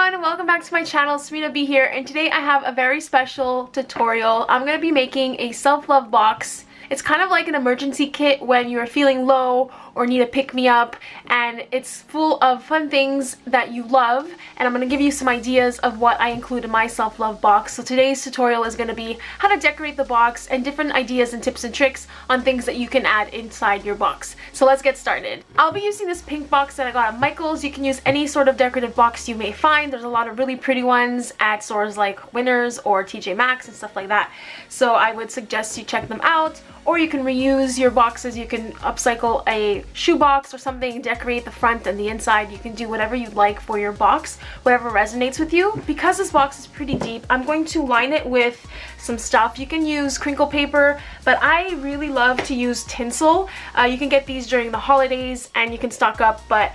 everyone, welcome back to my channel. Serena B here, and today I have a very special tutorial. I'm going to be making a self-love box. It's kind of like an emergency kit when you're feeling low or need a pick-me-up, and it's full of fun things that you love, and I'm going to give you some ideas of what I include in my self-love box. So today's tutorial is going to be how to decorate the box and different ideas and tips and tricks on things that you can add inside your box. So let's get started. I'll be using this pink box that I got at Michael's. You can use any sort of decorative box you may find. There's a lot of really pretty ones at stores like Winners or TJ Maxx and stuff like that. So I would suggest you check them out. Or you can reuse your boxes. You can upcycle a shoe box or something, decorate the front and the inside. You can do whatever you'd like for your box, whatever resonates with you. Because this box is pretty deep, I'm going to line it with some stuff. You can use crinkle paper, but I really love to use tinsel. You can get these during the holidays and you can stock up, but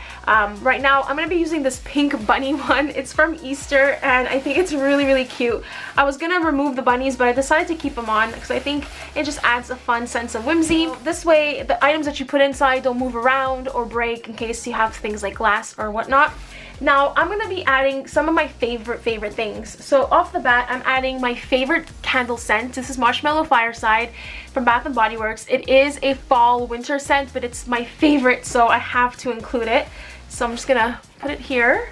right now I'm going to be using this pink bunny one. It's from Easter and I think it's really cute. I was going to remove the bunnies, but I decided to keep them on because I think it just adds a fun sense of whimsy. This way the items that you put inside don't move around or break in case you have things like glass or whatnot. Now I'm going to be adding some of my favorite things. So off the bat, I'm adding my favorite candle scent. This is Marshmallow Fireside from Bath & Body Works. It is a fall winter scent, but it's my favorite, so I have to include it. So I'm just gonna put it here.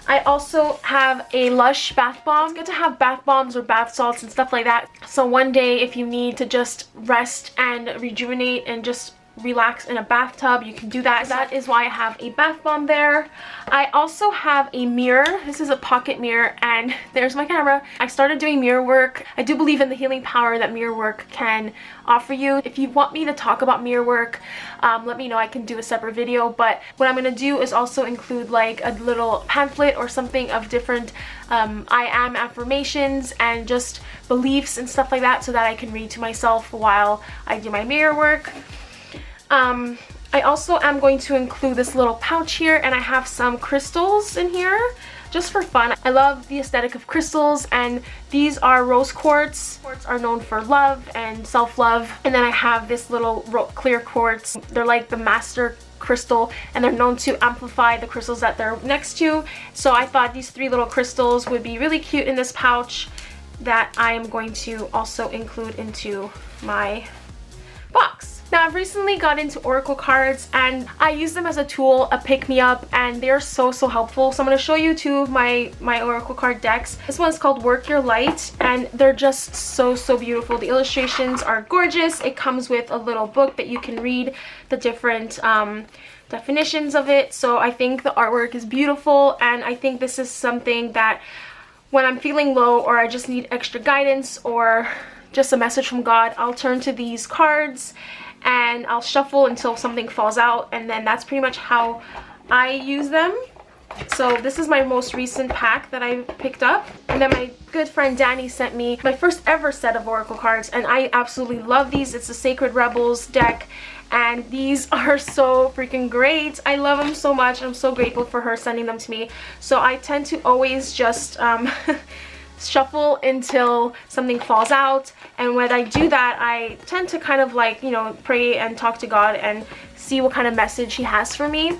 I also have a Lush bath bomb. It's good to have bath bombs or bath salts and stuff like that. So one day if you need to just rest and rejuvenate and just relax in a bathtub, you can do that. That is why I have a bath bomb there. I also have a mirror. This is a pocket mirror and there's my camera. I started doing mirror work. I do believe in the healing power that mirror work can offer you. If you want me to talk about mirror work, let me know. I can do a separate video, but what I'm going to do is also include like a little pamphlet or something of different I am affirmations and just beliefs and stuff like that so that I can read to myself while I do my mirror work. I also am going to include this little pouch here, and I have some crystals in here just for fun. I love the aesthetic of crystals, and these are rose quartz. Quartz are known for love and self-love. And then I have this little clear quartz. They're like the master crystal, and they're known to amplify the crystals that they're next to. So I thought these three little crystals would be really cute in this pouch that I am going to also include into my box. Now I've recently got into oracle cards and I use them as a tool, a pick-me-up, and they're so helpful. So I'm going to show you two of my oracle card decks. This one's called Work Your Light and they're just so beautiful. The illustrations are gorgeous. It comes with a little book that you can read the different definitions of it. So I think the artwork is beautiful, and I think this is something that when I'm feeling low or I just need extra guidance or just a message from God, I'll turn to these cards and I'll shuffle until something falls out, and then that's pretty much how I use them. So this is my most recent pack that I picked up, and then my good friend Danny sent me my first ever set of oracle cards, and I absolutely love these. It's the Sacred Rebels deck, and these are so freaking great. I love them so much. I'm so grateful for her sending them to me. So I tend to always just shuffle until something falls out, and when I do that I tend to kind of like, you know, pray and talk to God and see what kind of message he has for me,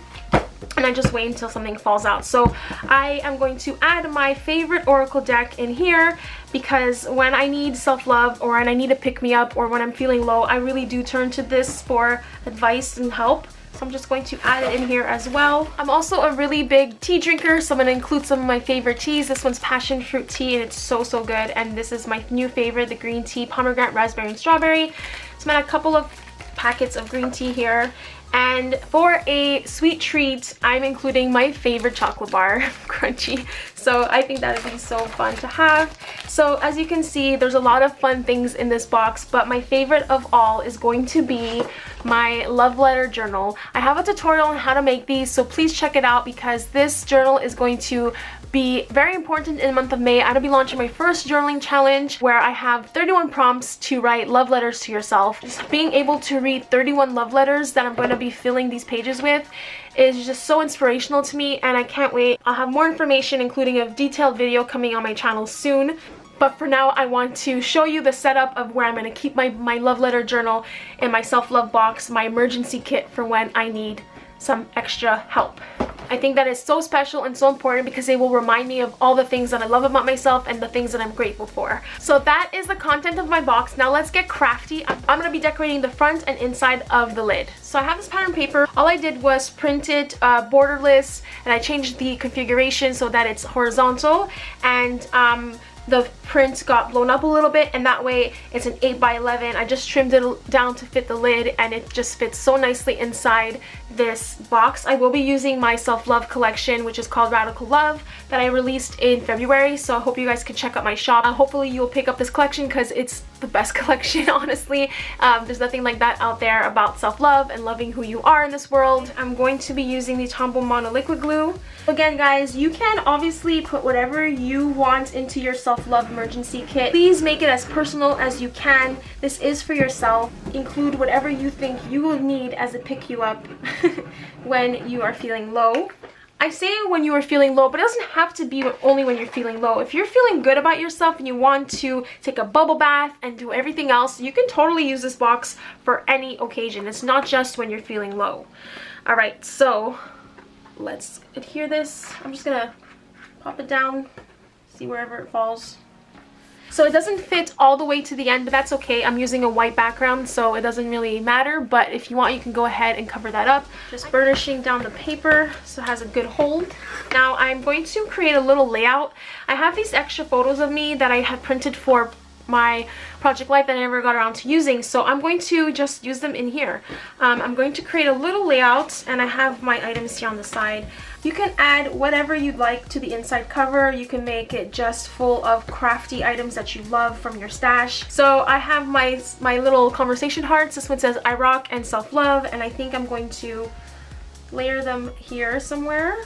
and I just wait until something falls out. So I am going to add my favorite oracle deck in here because when I need self-love or when I need a pick-me-up or when I'm feeling low, I really do turn to this for advice and help. So I'm just going to add it in here as well. I'm also a really big tea drinker, so I'm going to include some of my favorite teas. This one's passion fruit tea and it's so good. And this is my new favorite, the green tea, pomegranate, raspberry, and strawberry. So I'm going to add a couple of packets of green tea here. And for a sweet treat, I'm including my favorite chocolate bar, crunchy. So I think that would be so fun to have. So as you can see, there's a lot of fun things in this box, but my favorite of all is going to be my love letter journal. I have a tutorial on how to make these, so please check it out because this journal is going to be very important in the month of May. I'm going to be launching my first journaling challenge where I have 31 prompts to write love letters to yourself. Just being able to read 31 love letters that I'm going to be filling these pages with is just so inspirational to me, and I can't wait. I'll have more information, including a detailed video, coming on my channel soon. But for now, I want to show you the setup of where I'm going to keep my love letter journal in my self-love box, my emergency kit for when I need some extra help. I think that is so special and so important because they will remind me of all the things that I love about myself and the things that I'm grateful for. So that is the content of my box. Now let's get crafty. I'm going to be decorating the front and inside of the lid. So I have this pattern paper. All I did was print it borderless, and I changed the configuration so that it's horizontal, and the print got blown up a little bit, and that way it's an 8 by 11. I just trimmed it down to fit the lid, and it just fits so nicely inside this box. I will be using my self-love collection, which is called Radical Love, that I released in February, so I hope you guys can check out my shop. Hopefully you'll pick up this collection because it's the best collection, honestly. There's nothing like that out there about self-love and loving who you are in this world. I'm going to be using the Tombow Mono liquid glue. Again, guys, you can obviously put whatever you want into your self-love emergency kit. Please make it as personal as you can. This is for yourself. Include whatever you think you will need as a pick-you-up when you are feeling low. I say when you are feeling low, but it doesn't have to be only when you're feeling low. If you're feeling good about yourself and you want to take a bubble bath and do everything else, you can totally use this box for any occasion. It's not just when you're feeling low. All right, so let's adhere this. I'm just gonna pop it down, see wherever it falls. So it doesn't fit all the way to the end, but that's okay. I'm using a white background, so it doesn't really matter, but if you want, you can go ahead and cover that up. Just burnishing down the paper so it has a good hold. Now I'm going to create a little layout. I have these extra photos of me that I had printed for my project life that I never got around to using, so I'm going to just use them in here. I'm going to create a little layout, and I have my items here on the side. You can add whatever you'd like to the inside cover. You can make it just full of crafty items that you love from your stash. So I have my little conversation hearts. This one says I rock and self-love, and I think I'm going to layer them here somewhere.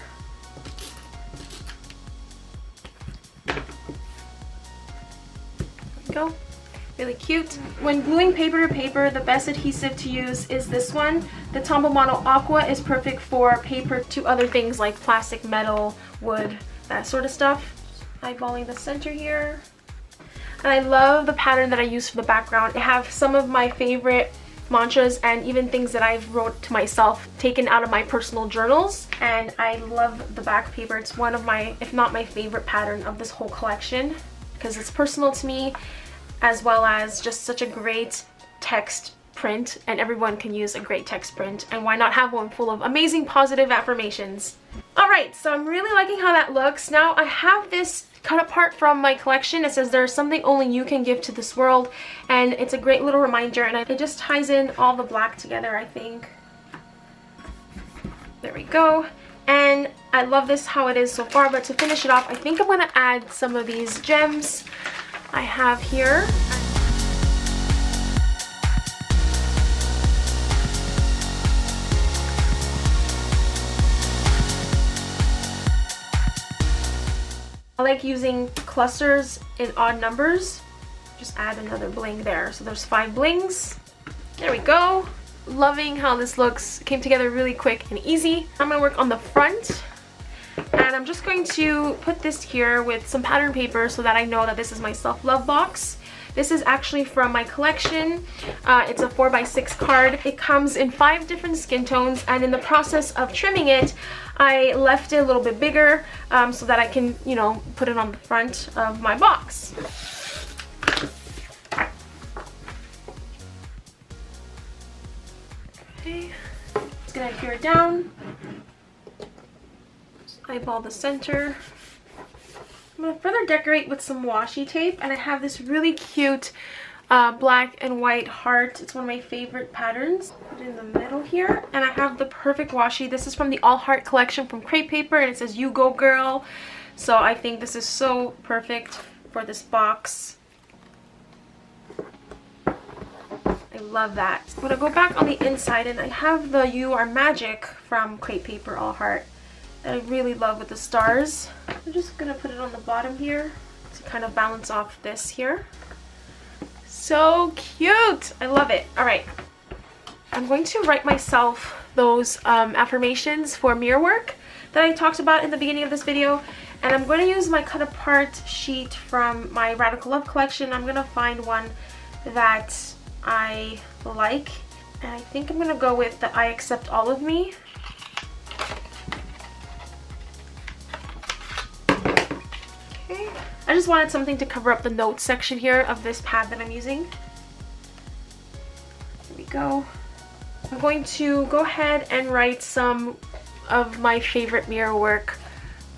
Go. Really cute. When gluing paper to paper, the best adhesive to use is this one. The Tombow Mono Aqua is perfect for paper to other things like plastic, metal, wood, that sort of stuff. Eyeballing the center here. And I love the pattern that I use for the background. I have some of my favorite mantras and even things that I've wrote to myself taken out of my personal journals, and I love the back paper. It's one of my, if not my favorite pattern of this whole collection, because it's personal to me, as well as just such a great text print, and everyone can use a great text print, and why not have one full of amazing positive affirmations. Alright, so I'm really liking how that looks. Now I have this cut apart from my collection. It says there's something only you can give to this world, and it's a great little reminder, and it just ties in all the black together, I think. There we go. And I love this how it is so far, but to finish it off, I think I'm going to add some of these gems I have here. I like using clusters in odd numbers. Just add another bling there. So there's 5 blings. There we go. Loving how this looks. Came together really quick and easy. I'm going to work on the front. And I'm just going to put this here with some pattern paper so that I know that this is my self-love box. This is actually from my collection. It's a 4x6 card. It comes in 5 different skin tones, and in the process of trimming it, I left it a little bit bigger so that I can, you know, put it on the front of my box. Okay, just gonna adhere it down. Eyeball the center. I'm going to further decorate with some washi tape, and I have this really cute black and white heart. It's one of my favorite patterns. Put it in the middle here, and I have the perfect washi. This is from the All Heart collection from Crepe Paper, and it says "You Go Girl." So I think this is so perfect for this box. I love that. I'm going to go back on the inside, and I have the "You Are Magic" from Crepe Paper All Heart that I really love with the stars. I'm just gonna put it on the bottom here to kind of balance off this here. So cute! I love it. Alright, I'm going to write myself those affirmations for mirror work that I talked about in the beginning of this video, and I'm going to use my cut apart sheet from my Radical Love collection. I'm going to find one that I like, and I think I'm going to go with the I Accept All of Me. I just wanted something to cover up the notes section here of this pad that I'm using. There we go. I'm going to go ahead and write some of my favorite mirror work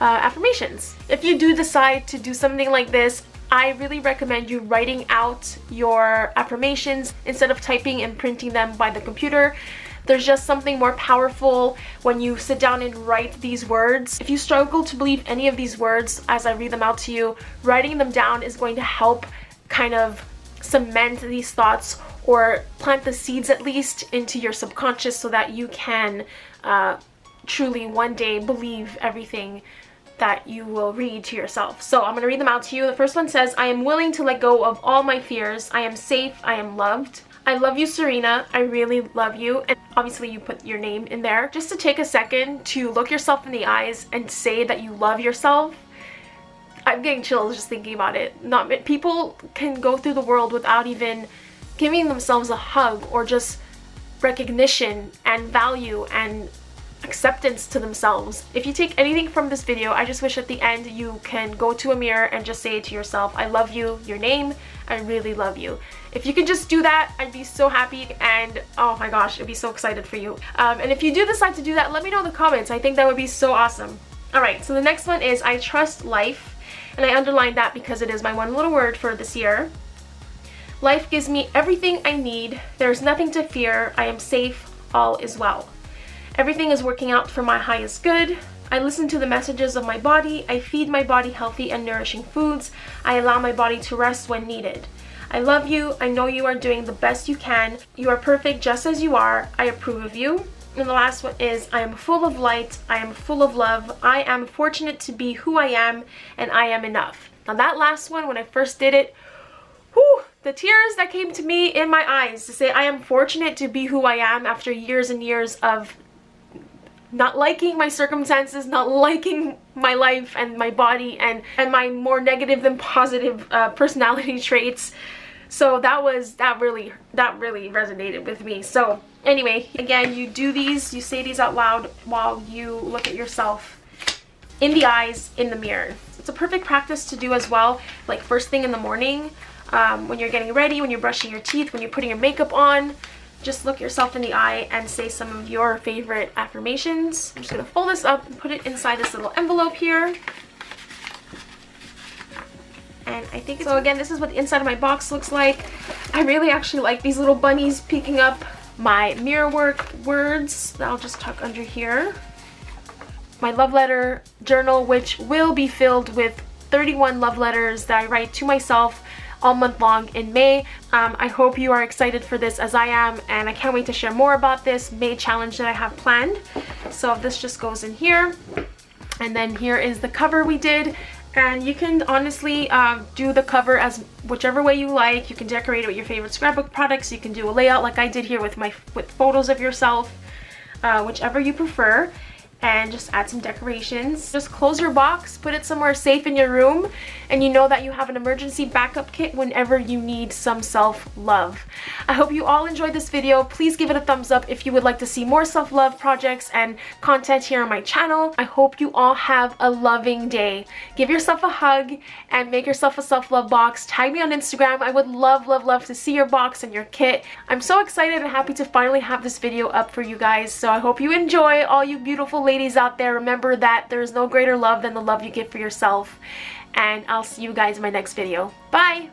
affirmations. If you do decide to do something like this, I really recommend you writing out your affirmations instead of typing and printing them by the computer. There's just something more powerful when you sit down and write these words. If you struggle to believe any of these words as I read them out to you, writing them down is going to help kind of cement these thoughts or plant the seeds at least into your subconscious so that you can truly one day believe everything that you will read to yourself. So I'm going to read them out to you. The first one says, I am willing to let go of all my fears. I am safe. I am loved. I love you, Serena. I really love you. And obviously you put your name in there. Just to take a second to look yourself in the eyes and say that you love yourself. I'm getting chills just thinking about it. People can go through the world without even giving themselves a hug or just recognition and value and acceptance to themselves. If you take anything from this video, I just wish at the end you can go to a mirror and just say to yourself, I love you, your name, I really love you. If you can just do that, I'd be so happy, and oh my gosh, I'd be so excited for you. And if you do decide to do that, let me know in the comments. I think that would be so awesome. Alright, so the next one is I trust life, and I underlined that because it is my one little word for this year. Life gives me everything I need. There's nothing to fear. I am safe. All is well. Everything is working out for my highest good. I listen to the messages of my body. I feed my body healthy and nourishing foods. I allow my body to rest when needed. I love you. I know you are doing the best you can. You are perfect just as you are. I approve of you. And the last one is I am full of light. I am full of love. I am fortunate to be who I am, and I am enough. Now that last one, when I first did it, whew, the tears that came to me in my eyes to say I am fortunate to be who I am after years and years of not liking my circumstances, not liking my life and my body and my more negative than positive personality traits. So that really resonated with me. So anyway, again, you do these, you say these out loud while you look at yourself in the eyes in the mirror. It's a perfect practice to do as well, like first thing in the morning, when you're getting ready, when you're brushing your teeth, when you're putting your makeup on. Just look yourself in the eye and say some of your favorite affirmations. I'm just going to fold this up and put it inside this little envelope here. And I think so. Again, this is what the inside of my box looks like. I really actually like these little bunnies peeking up my mirror work words that I'll just tuck under here. My love letter journal, which will be filled with 31 love letters that I write to myself all month long in May. I hope you are excited for this as I am, and I can't wait to share more about this May challenge that I have planned. So this just goes in here, and then here is the cover we did, and you can honestly do the cover as whichever way you like. You can decorate it with your favorite scrapbook products. You can do a layout like I did here with photos of yourself, whichever you prefer. And just add some decorations. Just close your box, put it somewhere safe in your room, and you know that you have an emergency backup kit whenever you need some self-love. I hope you all enjoyed this video. Please give it a thumbs up if you would like to see more self-love projects and content here on my channel. I hope you all have a loving day. Give yourself a hug and make yourself a self-love box. Tag me on Instagram. I would love, love, love to see your box and your kit. I'm so excited and happy to finally have this video up for you guys. So I hope you enjoy, all you beautiful ladies out there. Remember that there is no greater love than the love you give for yourself, and I'll see you guys in my next video. Bye!